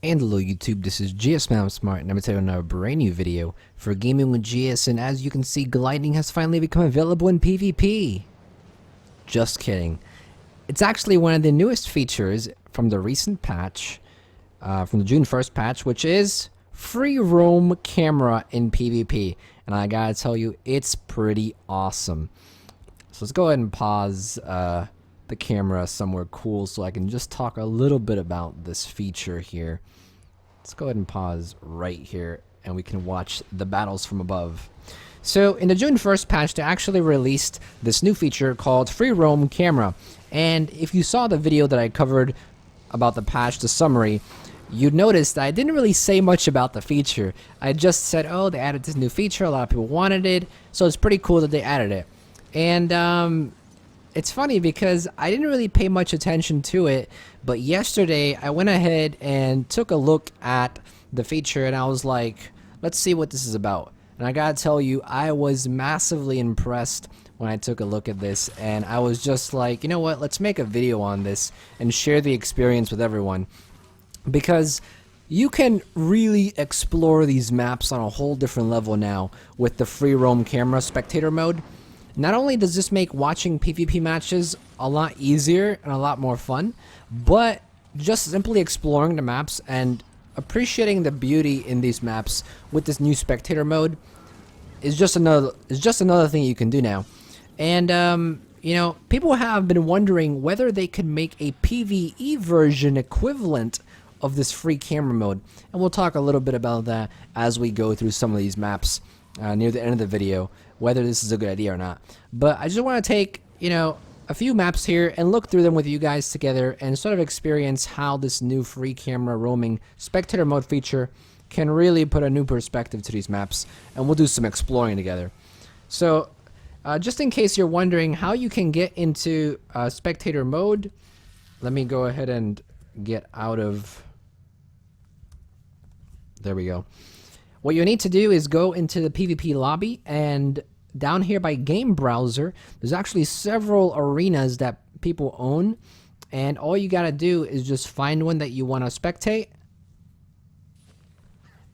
And hello YouTube, this is GSmaniamsmart, and I'm going to tell you another brand new video for Gaming with GS, and as you can see, gliding has finally become available in PvP. Just kidding. It's actually one of the newest features from the recent patch, from the June 1st patch, which is free roam camera in PvP. And I gotta tell you, it's pretty awesome. So let's go ahead and pause the camera somewhere cool so I can just talk a little bit about this feature here. Let's go ahead and pause right here and we can watch the battles from above. So in the June 1st patch, they actually released this new feature called Free Roam Camera. And if you saw the video that I covered about the patch, the summary, you'd notice that I didn't really say much about the feature. I just said, oh, they added this new feature, a lot of people wanted it, so it's pretty cool that they added it. And it's funny because I didn't really pay much attention to it, but yesterday I went ahead and took a look at the feature and I was like, let's see what this is about. And I gotta tell you, I was massively impressed when I took a look at this, and I was just like, you know what, let's make a video on this and share the experience with everyone. Because you can really explore these maps on a whole different level now with the free roam camera spectator mode. Not only does this make watching PvP matches a lot easier and a lot more fun, but just simply exploring the maps and appreciating the beauty in these maps with this new spectator mode is just another thing you can do now. And you know, people have been wondering whether they could make a PvE version equivalent of this free camera mode, and we'll talk a little bit about that as we go through some of these maps near the end of the video, whether this is a good idea or not. But I just want to take, you know, a few maps here and look through them with you guys together and sort of experience how this new free camera roaming spectator mode feature can really put a new perspective to these maps, and we'll do some exploring together. So just in case you're wondering how you can get into spectator mode, let me go ahead and get out of... There we go. What you need to do is go into the PvP lobby, and down here by game browser, there's actually several arenas that people own, and all you gotta do is just find one that you want to spectate.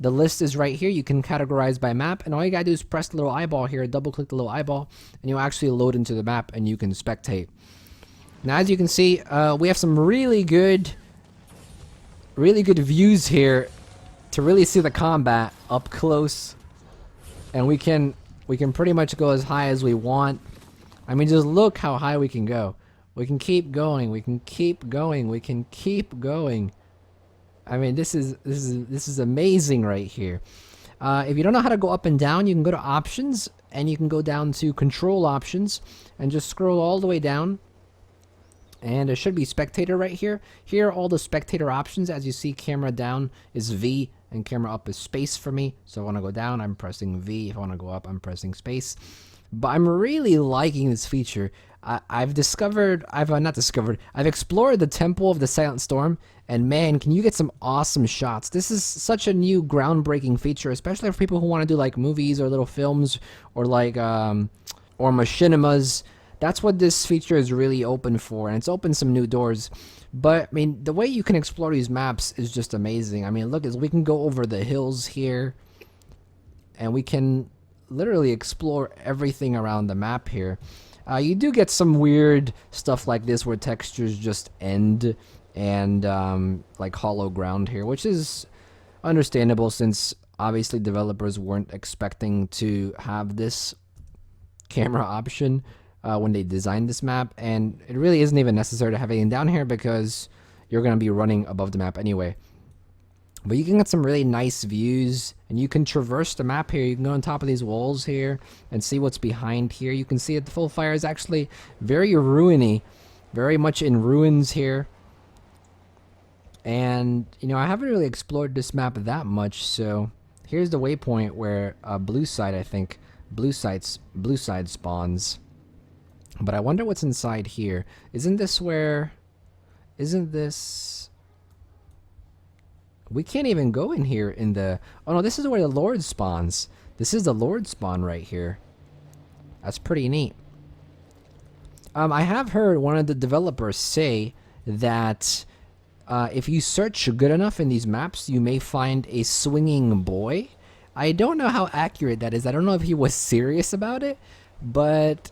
The list is right here. You can categorize by map, and all you gotta do is press the little eyeball here, double click the little eyeball, and you'll actually load into the map and you can spectate. Now as you can see, we have some really good views here to really see the combat up close, and we can pretty much go as high as we want. I mean, just look how high we can go. We can keep going. We can keep going. We can keep going. I mean, this is amazing right here. If you don't know how to go up and down, you can go to options and you can go down to control options and just scroll all the way down. And there should be spectator right here. Here are all the spectator options. As you see, camera down is V and camera up is space for me. So if I want to go down, I'm pressing V. If I want to go up, I'm pressing space. But I'm really liking this feature. I've explored the Temple of the Silent Storm, and man, can you get some awesome shots. This is such a new groundbreaking feature, especially for people who want to do like movies or little films or like or machinimas. That's what this feature is really open for, and it's opened some new doors. But I mean, the way you can explore these maps is just amazing. I mean, look, we can go over the hills here, and we can literally explore everything around the map here. You do get some weird stuff like this where textures just end and like hollow ground here, which is understandable since obviously developers weren't expecting to have this camera option when they designed this map, and it really isn't even necessary to have anything down here because you're going to be running above the map anyway. But you can get some really nice views, and you can traverse the map here. You can go on top of these walls here and see what's behind here. You can see that the full fire is actually very ruiny, very much in ruins here. And you know, I haven't really explored this map that much, so here's the waypoint where blue side spawns. But I wonder what's inside here. Isn't this... We can't even go in here in the... Oh no, this is where the Lord spawns. This is the Lord spawn right here. That's pretty neat. I have heard one of the developers say that if you search good enough in these maps, you may find a swinging boy. I don't know how accurate that is. I don't know if he was serious about it, but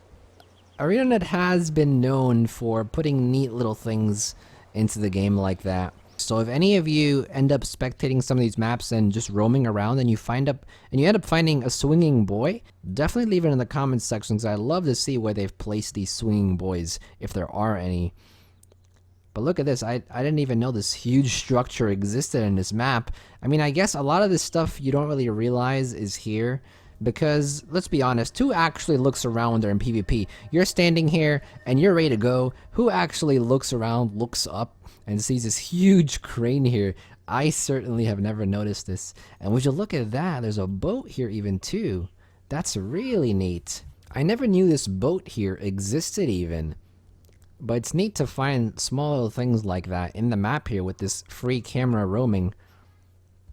ArenaNet has been known for putting neat little things into the game like that. So if any of you end up spectating some of these maps and just roaming around and you end up finding a swinging boy, definitely leave it in the comments section, because I'd love to see where they've placed these swinging boys, if there are any. But look at this, I didn't even know this huge structure existed in this map. I mean, I guess a lot of this stuff you don't really realize is here, because let's be honest, who actually looks around during PvP? You're standing here and you're ready to go. Who actually looks around, looks up, and sees this huge crane here? I certainly have never noticed this. And would you look at that, there's a boat here even too. That's really neat. I never knew this boat here existed even. But it's neat to find small little things like that in the map here with this free camera roaming.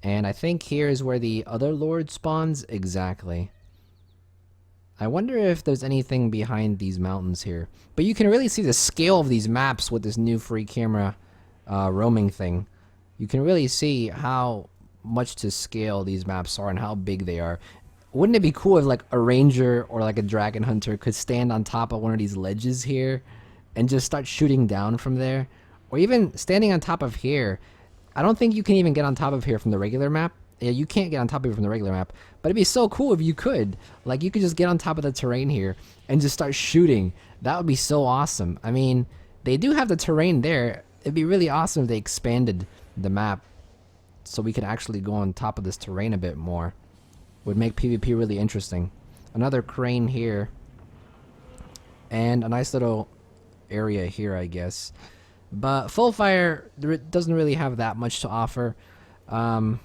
And I think here is where the other lord spawns exactly. I wonder if there's anything behind these mountains here. But you can really see the scale of these maps with this new free camera roaming thing. You can really see how much to scale these maps are and how big they are. Wouldn't it be cool if like a ranger or like a dragon hunter could stand on top of one of these ledges here and just start shooting down from there? Or even standing on top of here. I don't think you can even get on top of here from the regular map. Yeah, you can't get on top of it from the regular map. But it'd be so cool if you could. Like, you could just get on top of the terrain here and just start shooting. That would be so awesome. I mean, they do have the terrain there. It'd be really awesome if they expanded the map so we could actually go on top of this terrain a bit more. Would make PvP really interesting. Another crane here. And a nice little area here, I guess. But Full Fire doesn't really have that much to offer. One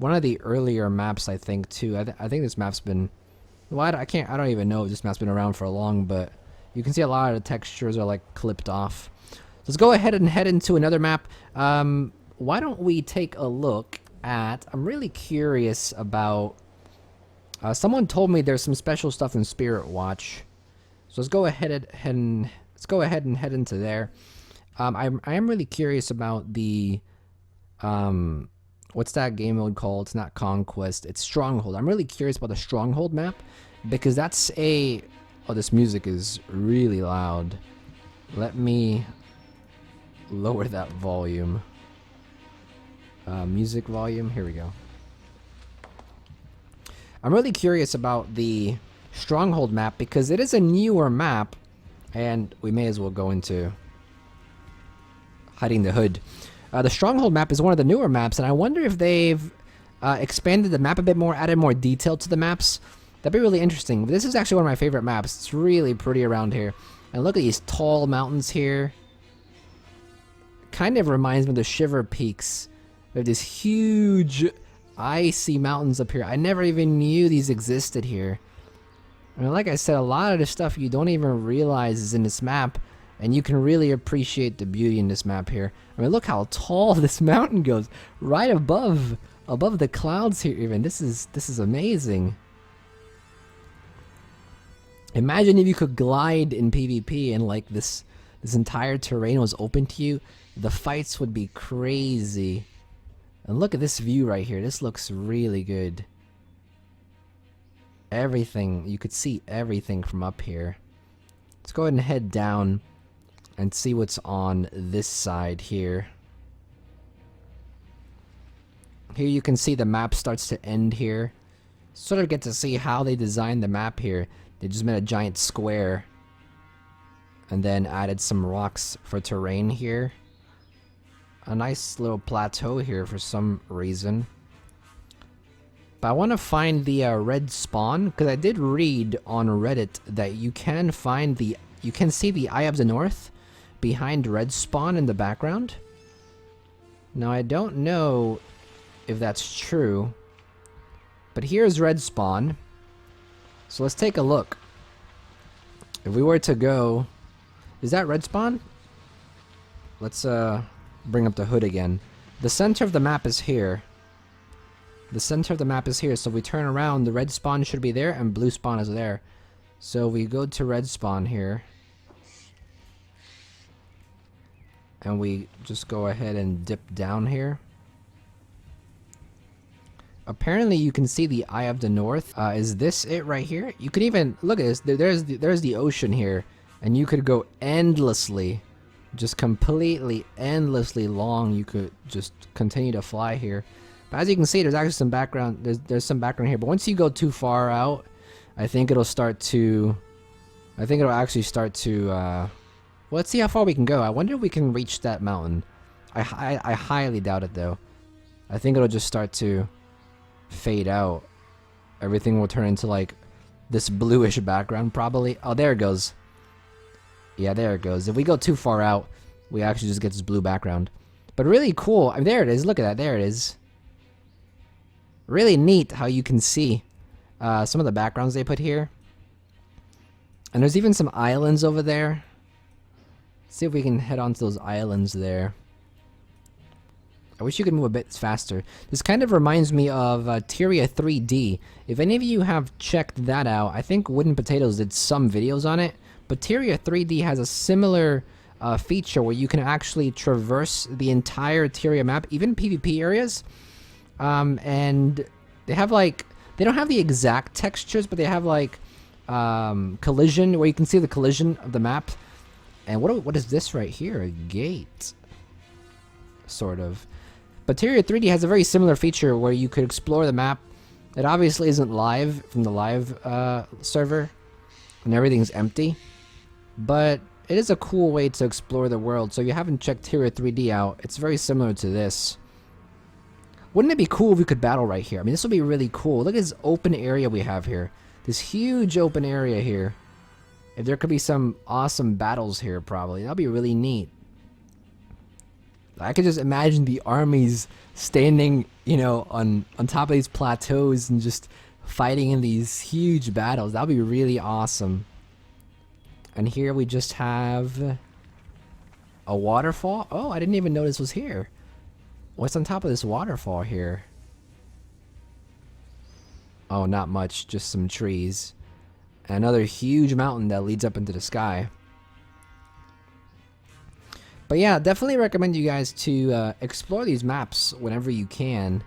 of the earlier maps, I think, too. I think this map's been... Well, I don't even know if this map's been around for long, but you can see a lot of the textures are, like, clipped off. Let's go ahead and head into another map. Why don't we take a look at... I'm really curious about... someone told me there's some special stuff in Spirit Watch. So let's go ahead and head into there. I am really curious about the what's that game mode called? It's not Conquest, it's Stronghold. I'm really curious about the Stronghold map, because that's a... Oh, this music is really loud. Let me lower that volume. Music volume, here we go. I'm really curious about the Stronghold map because it is a newer map, and we may as well go into hiding the hood. The Stronghold map is one of the newer maps, and I wonder if they've expanded the map a bit more, added more detail to the maps. That'd be really interesting. This is actually one of my favorite maps. It's really pretty around here. And look at these tall mountains here. Kind of reminds me of the Shiver Peaks. We have these huge icy mountains up here. I never even knew these existed here. I mean, like I said, a lot of the stuff you don't even realize is in this map. And you can really appreciate the beauty in this map here. I mean, look how tall this mountain goes. Right above the clouds here even. This is amazing. Imagine if you could glide in PvP and like this entire terrain was open to you. The fights would be crazy. And look at this view right here. This looks really good. Everything, you could see everything from up here. Let's go ahead and head down and see what's on this side here. Here you can see the map starts to end here. Sort of get to see how they designed the map here. They just made a giant square and then added some rocks for terrain here. A nice little plateau here for some reason. But I want to find the red spawn, because I did read on Reddit that you can find the... You can see the Eye of the North behind red spawn in the background. Now I don't know if that's true, but here's red spawn. So let's take a look. If we were to go... Is that red spawn? Let's bring up the hood again. The center of the map is here. The center of the map is here, so if we turn around, the red spawn should be there and blue spawn is there. So we go to red spawn here. and we just go ahead and dip down here. Apparently you can see the Eye of the North. Is this it right here? You could even look at this. There's the ocean here, and you could go endlessly, just completely endlessly long. You could just continue to fly here. But as you can see, there's actually some background. There's some background here. But once you go too far out, I think it'll start to. I think it'll actually start to. Well, let's see how far we can go. I wonder if we can reach that mountain. I highly doubt it though. I think it'll just start to fade out. Everything will turn into like this bluish background probably. Oh, there it goes. Yeah, there it goes. If we go too far out, we actually just get this blue background. But really cool. I mean, there it is. Look at that. There it is. Really neat how you can see some of the backgrounds they put here. And there's even some islands over there. Let's see if we can head on to those islands there. I wish you could move a bit faster. This kind of reminds me of Tyria 3D. If any of you have checked that out, I think Wooden Potatoes did some videos on it. But Tyria 3D has a similar feature where you can actually traverse the entire Tyria map, even PvP areas. And they have like, they don't have the exact textures, but they have like collision, where you can see the collision of the map. And what is this right here? A gate. Sort of. But Tyria 3D has a very similar feature where you could explore the map. It obviously isn't live from the live server, and everything's empty. But it is a cool way to explore the world. So if you haven't checked Tyria 3D out, it's very similar to this. Wouldn't it be cool if we could battle right here? I mean, this would be really cool. Look at this open area we have here. This huge open area here. If there could be some awesome battles here, probably. That'd be really neat. I could just imagine the armies standing, you know, on top of these plateaus and just fighting in these huge battles. That'd be really awesome. And here we just have a waterfall. Oh, I didn't even know this was here. What's on top of this waterfall here? Oh, not much, just some trees. Another huge mountain that leads up into the sky. But yeah, definitely recommend you guys to explore these maps whenever you can.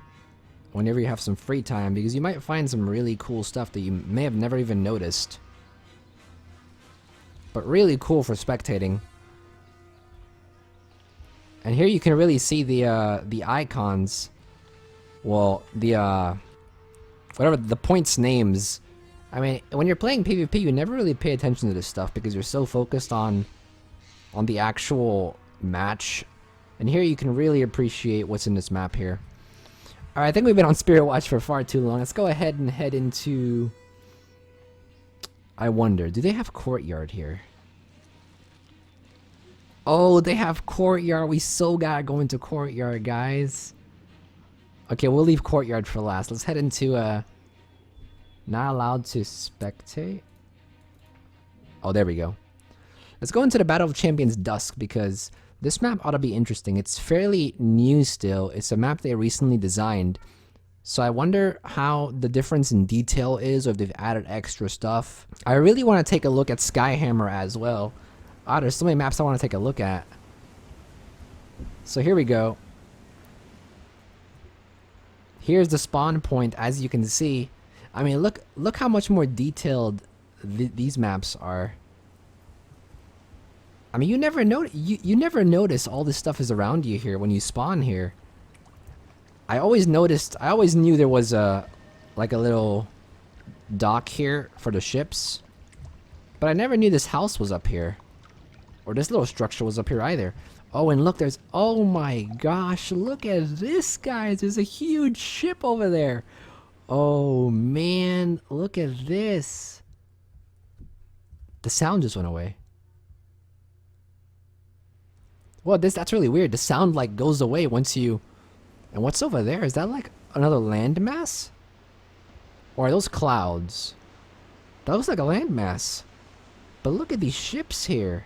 Whenever you have some free time, because you might find some really cool stuff that you may have never even noticed. But really cool for spectating. And here you can really see the icons. Well, the whatever the points names. I mean, when you're playing PvP, you never really pay attention to this stuff because you're so focused on the actual match. And here you can really appreciate what's in this map here. Alright, I think we've been on Spirit Watch for far too long. Let's go ahead and head into... I wonder, do they have Courtyard here? Oh, they have Courtyard. We so gotta go into Courtyard, guys. Okay, we'll leave Courtyard for last. Let's head into not allowed to spectate. Oh, there we go. Let's go into the Battle of Champions Dusk, because this map ought to be interesting. It's fairly new still. It's a map they recently designed. So I wonder how the difference in detail is, or if they've added extra stuff. I really want to take a look at Skyhammer as well. Ah, there's so many maps I want to take a look at. So here we go. Here's the spawn point, as you can see. I mean, look how much more detailed these maps are. I mean, you never notice all this stuff is around you here when you spawn here. I always knew there was like a little dock here for the ships, but I never knew this house was up here, or this little structure was up here either. Oh, and look, there's, oh my gosh, look at this, guys. There's a huge ship over there. Oh man, look at this. The sound just went away. Well, that's really weird. The sound like goes away once you... And what's over there? Is that like another landmass? Or are those clouds? That looks like a landmass. But look at these ships here.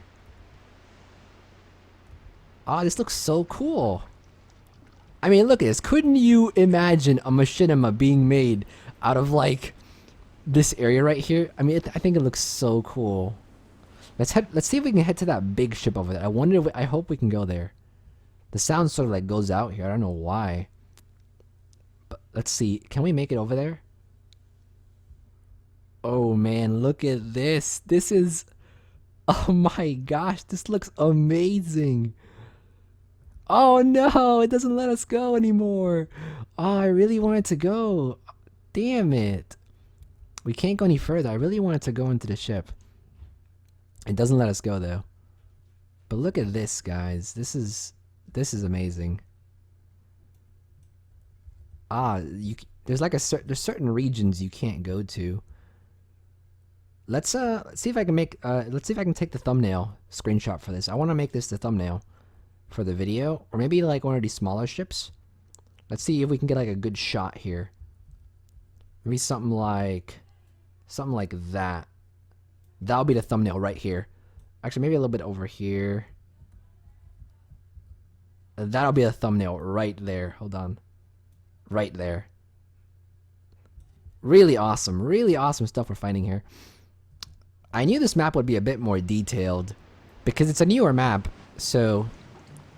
Ah, this looks so cool. I mean, look at this. Couldn't you imagine a machinima being made out of like this area right here? I mean, I think it looks so cool. Let's see if we can head to that big ship over there. I hope we can go there. The sound sort of like goes out here. I don't know why. But let's see. Can we make it over there? Oh man, look at this. This is... Oh my gosh, this looks amazing. Oh no, it doesn't let us go anymore. Oh, I really wanted to go. Damn it. We can't go any further. I really wanted to go into the ship. It doesn't let us go though. But look at this, guys. This is amazing. Ah, there's like there's certain regions you can't go to. Let's see if I can make let's see if I can take the thumbnail screenshot for this. I want to make this the thumbnail for the video, or maybe like one of these smaller ships. Let's see if we can get like a good shot here. Maybe something like that. That'll be the thumbnail right here. Actually, maybe a little bit over here. That'll be a thumbnail right there. Hold on. Right there. Really awesome stuff we're finding here. I knew this map would be a bit more detailed because it's a newer map, so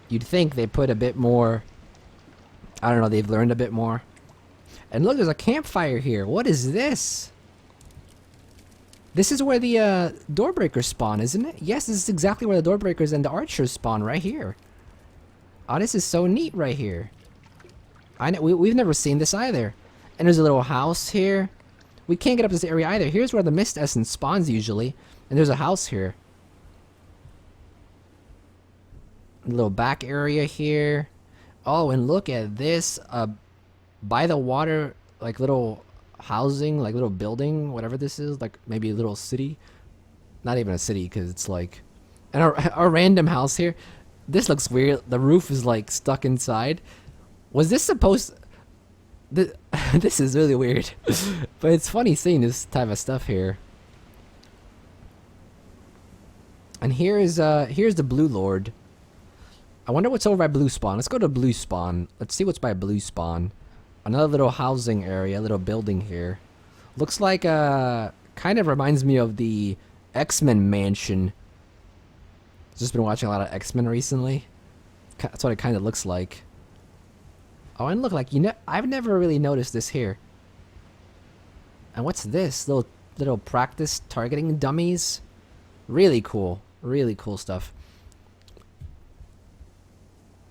you'd think they put a bit more, I don't know, they've learned a bit more. And look, there's a campfire here. What is this? This is where the door breakers spawn, isn't it? Yes, this is exactly where the door breakers and the archers spawn, right here. Oh, this is so neat right here. We've never seen this either. And there's a little house here. We can't get up this area either. Here's where the mist essence spawns usually. And there's a house here. A little back area here. Oh, and look at this. By the water, like little housing, like little building, whatever this is. Like maybe a little city. Not even a city because it's like... And our random house here. This looks weird. The roof is like stuck inside. Was this supposed... This is really weird. But it's funny seeing this type of stuff here. And here's the Blue Lord. I wonder what's over by Blue Spawn. Let's go to Blue Spawn. Let's see what's by Blue Spawn. Another little housing area, little building here. Looks like kind of reminds me of the X-Men mansion. Just been watching a lot of X-Men recently. That's what it kind of looks like. Oh, and look, like I've never really noticed this here. And what's this? Little practice targeting dummies. Really cool stuff.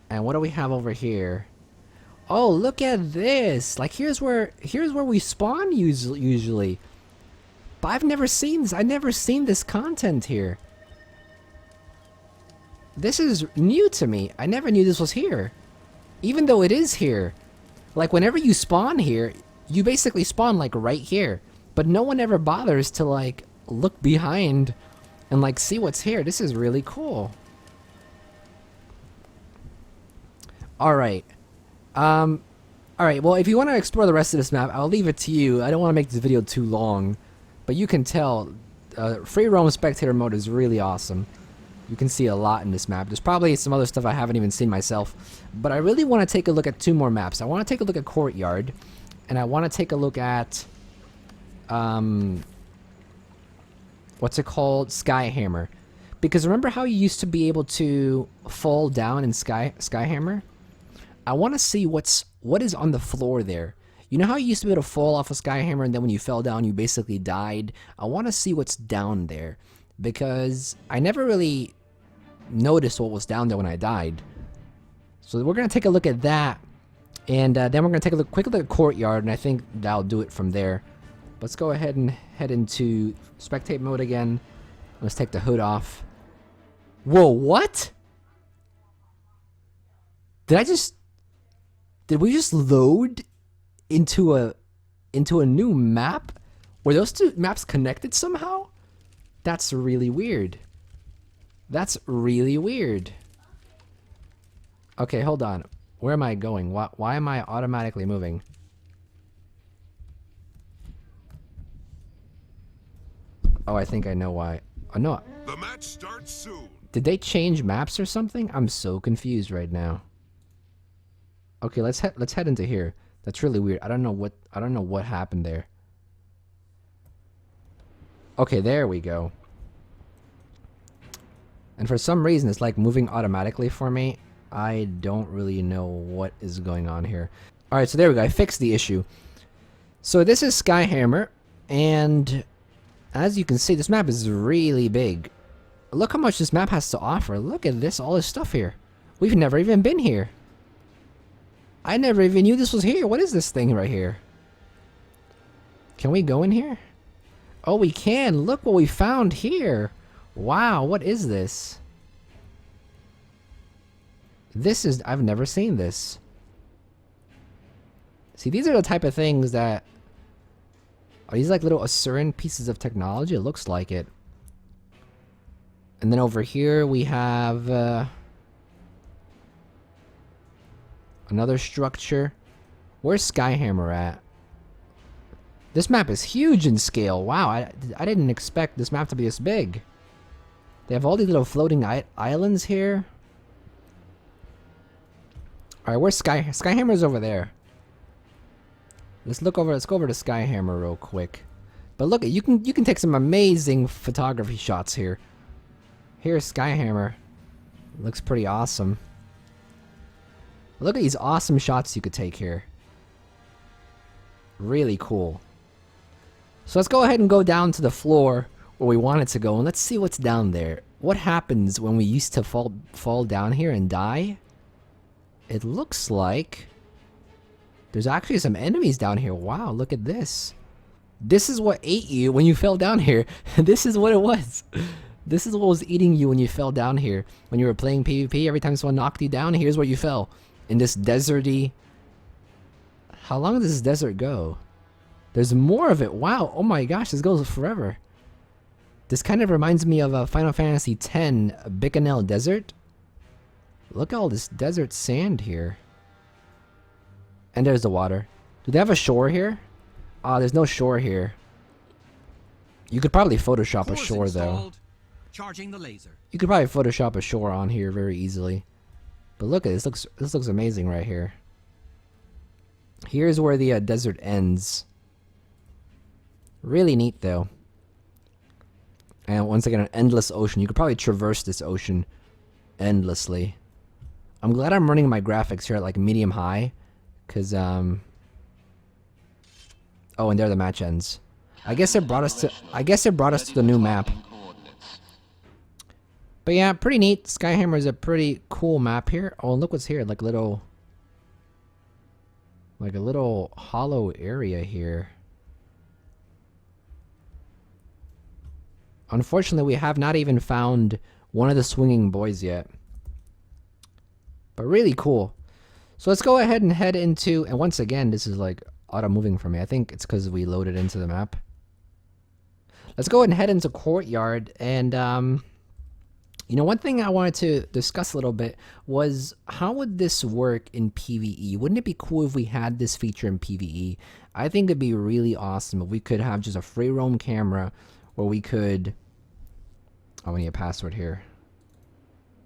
And what do we have over here? Oh, look at this! Like here's where we spawn usually. But I've never seen this. I've never seen this content here. This is new to me. I never knew this was here. Even though it is here. Like whenever you spawn here, you basically spawn like right here. But no one ever bothers to like look behind and like see what's here. This is really cool. Alright. Alright, well if you want to explore the rest of this map, I'll leave it to you. I don't want to make this video too long. But you can tell, free roam spectator mode is really awesome. You can see a lot in this map. There's probably some other stuff I haven't even seen myself. But I really want to take a look at two more maps. I want to take a look at Courtyard. And I want to take a look at... what's it called? Skyhammer. Because remember how you used to be able to fall down in Skyhammer? I want to see what is on the floor there. You know how you used to be able to fall off a Skyhammer and then when you fell down you basically died? I want to see what's down there. Because I never really noticed what was down there when I died. So we're going to take a look at that. And then we're going to take a quick look at Courtyard. And I think that'll do it from there. Let's go ahead and head into spectate mode again. Let's take the hood off. Whoa, what? Did we just load into a new map? Were those two maps connected somehow? That's really weird. That's really weird. Okay, hold on. Where am I going? Why am I automatically moving? Oh, I think I know why. Oh, no. The match starts soon. Did they change maps or something? I'm so confused right now. Okay, let's head into here. That's really weird. I don't know what happened there. Okay, there we go. And for some reason, it's like moving automatically for me. I don't really know what is going on here. Alright, so there we go. I fixed the issue. So this is Skyhammer, and as you can see, this map is really big. Look how much this map has to offer. Look at this, all this stuff here. We've never even been here. I never even knew this was here. What is this thing right here? Can we go in here? Oh, we can. Look what we found here. Wow, what is this? This is... I've never seen this. See, these are the type of things that... Are these like little Asuran pieces of technology? It looks like it. And then over here we have... another structure. Where's Skyhammer at? This map is huge in scale. Wow, I didn't expect this map to be this big. They have all these little floating islands here. Alright, where's Skyhammer's over there. Let's go over to Skyhammer real quick. But look, you can take some amazing photography shots here. Here's Skyhammer. Looks pretty awesome. Look at these awesome shots you could take here. Really cool. So let's go ahead and go down to the floor where we wanted to go, and let's see what's down there. What happens when we used to fall down here and die? It looks like there's actually some enemies down here. Wow, look at this. This is what ate you when you fell down here. This is what it was. This is what was eating you when you fell down here. When you were playing PvP, every time someone knocked you down, here's where you fell. In this deserty... How long does this desert go? There's more of it. Wow. Oh my gosh, this goes forever. This kind of reminds me of Final Fantasy X, Bikanel Desert. Look at all this desert sand here. And there's the water. Do they have a shore here? There's no shore here. You could probably Photoshop a shore though. Charging the laser. You could probably Photoshop a shore on here very easily. But look at this. This looks amazing right here. Here's where the desert ends. Really neat though. And once again, an endless ocean. You could probably traverse this ocean endlessly. I'm glad I'm running my graphics here at like medium high, cause oh, and there the match ends. I guess it brought us to the new map. But yeah, pretty neat. Skyhammer is a pretty cool map here. Oh, and look what's here, like a little hollow area here. Unfortunately, we have not even found one of the swinging boys yet. But really cool. So let's go ahead and head into, and once again, this is like auto moving for me. I think it's because we loaded into the map. Let's go ahead and head into Courtyard, and you know, one thing I wanted to discuss a little bit was how would this work in PvE? Wouldn't it be cool if we had this feature in PvE? I think it'd be really awesome if we could have just a free roam camera where we could... Oh, we need a password here.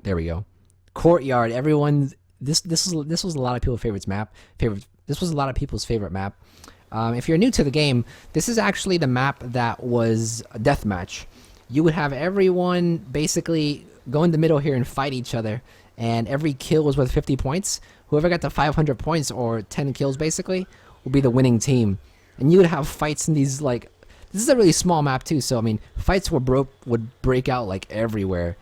There we go. Courtyard. Everyone's... This was a lot of people's favorite map. This was a lot of people's favorite map. If you're new to the game, this is actually the map that was a deathmatch. You would have everyone basically go in the middle here and fight each other, and every kill was worth 50 points. Whoever got to 500 points, or 10 kills basically, will be the winning team. And you would have fights in these, like... This is a really small map too, so I mean, fights would break out like everywhere.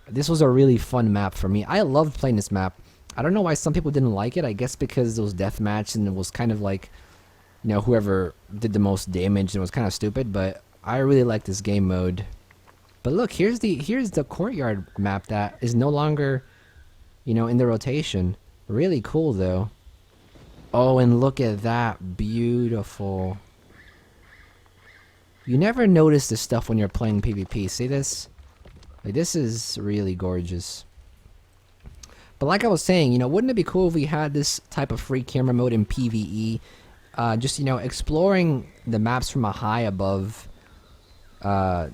This was a really fun map for me. I loved playing this map. I don't know why some people didn't like it. I guess because it was deathmatch and it was kind of like, you know, whoever did the most damage, and it was kind of stupid, but I really like this game mode. But look, here's the Courtyard map that is no longer, you know, in the rotation. Really cool though. Oh, and look at that. Beautiful. You never notice this stuff when you're playing PvP. See this? Like, this is really gorgeous. But like I was saying, you know, wouldn't it be cool if we had this type of free camera mode in PvE? Just, you know, exploring the maps from a high above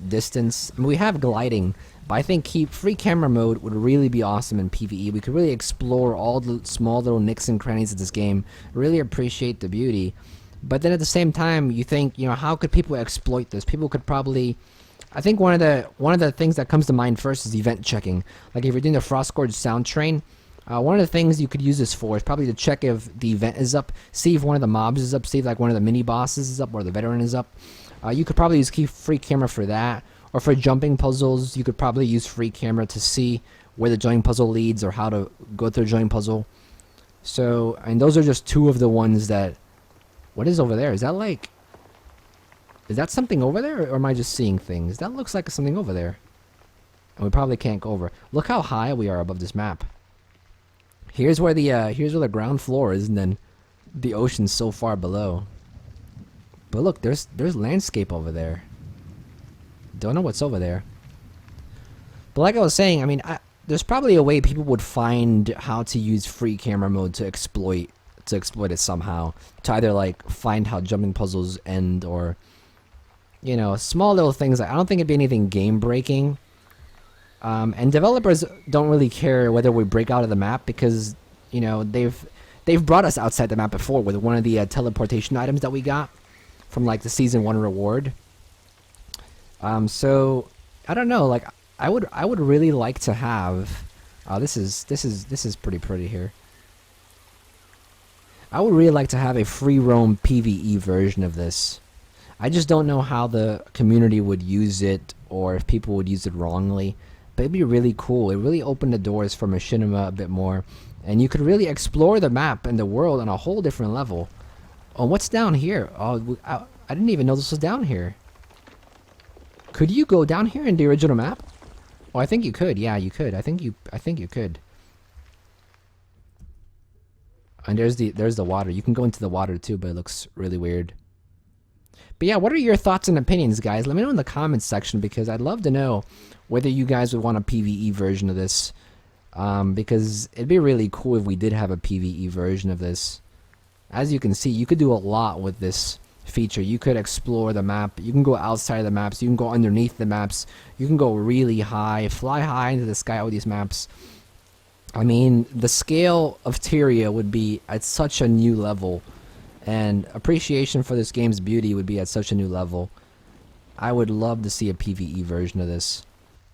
distance. I mean, we have gliding, but I think free camera mode would really be awesome in PvE. We could really explore all the small little nicks and crannies of this game, really appreciate the beauty. But then at the same time, you think, you know, how could people exploit this? People could probably... I think one of the things that comes to mind first is event checking. Like if you're doing the Frostgorge sound train, One of the things you could use this for is probably to check if the event is up, see if one of the mobs is up, see if like one of the mini bosses is up or the veteran is up. You could probably use free camera for that, or for jumping puzzles you could probably use free camera to see where the jumping puzzle leads or how to go through a jumping puzzle. So, and those are just two of the ones that... What is over there? Is that like... Is that something over there, or am I just seeing things? That looks like something over there. And we probably can't go over. Look how high we are above this map. Here's where the ground floor is, and then the ocean's so far below. But look, there's landscape over there. Don't know what's over there. But like I was saying, I mean, there's probably a way people would find how to use free camera mode to exploit it somehow. To either like find how jumping puzzles end, or you know, small little things. I don't think it'd be anything game breaking. And developers don't really care whether we break out of the map, because you know they've brought us outside the map before with one of the teleportation items that we got from like the season 1 reward. So I don't know, like I would really like to have this is pretty here. I would really like to have a free roam PvE version of this. I just don't know how the community would use it, or if people would use it wrongly. But it'd be really cool. It really opened the doors for machinima a bit more, and you could really explore the map and the world on a whole different level. Oh, what's down here? Oh, I didn't even know this was down here. Could you go down here in the original map? Oh, I think you could. Yeah, you could. I think you could. And there's the water. You can go into the water too, but it looks really weird. But yeah, what are your thoughts and opinions, guys? Let me know in the comments section, because I'd love to know whether you guys would want a PvE version of this. Because it'd be really cool if we did have a PvE version of this. As you can see, you could do a lot with this feature. You could explore the map. You can go outside of the maps. You can go underneath the maps. You can go really high, fly high into the sky with these maps. I mean, the scale of Tyria would be at such a new level, and appreciation for this game's beauty would be at such a new level. I would love to see a PvE version of this.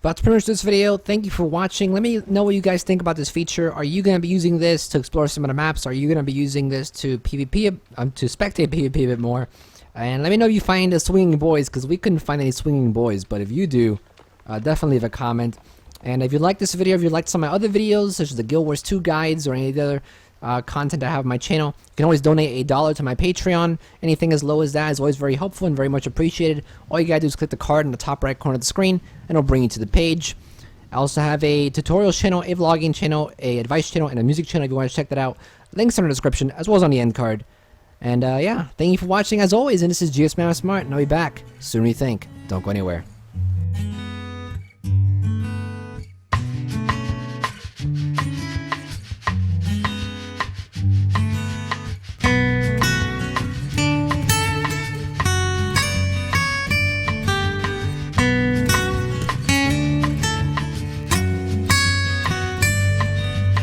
But that's pretty much this video. Thank you for watching. Let me know what you guys think about this feature. Are you going to be using this to explore some of the maps? Are you going to be using this to PvP, to spectate PvP a bit more? And let me know if you find the swinging boys, because we couldn't find any swinging boys. But if you do, definitely leave a comment. And if you like this video, if you liked some of my other videos, such as the Guild Wars 2 guides or any of the other content I have on my channel, you can always donate $1 to my Patreon. Anything as low as that is always very helpful and very much appreciated. All you gotta do is click the card in the top right corner of the screen, and it'll bring you to the page. I also have a tutorials channel, a vlogging channel, a advice channel, and a music channel if you want to check that out. Links are in the description, as well as on the end card. And yeah, thank you for watching as always, and this is GSmaniamsmart, and I'll be back sooner than you think. Don't go anywhere.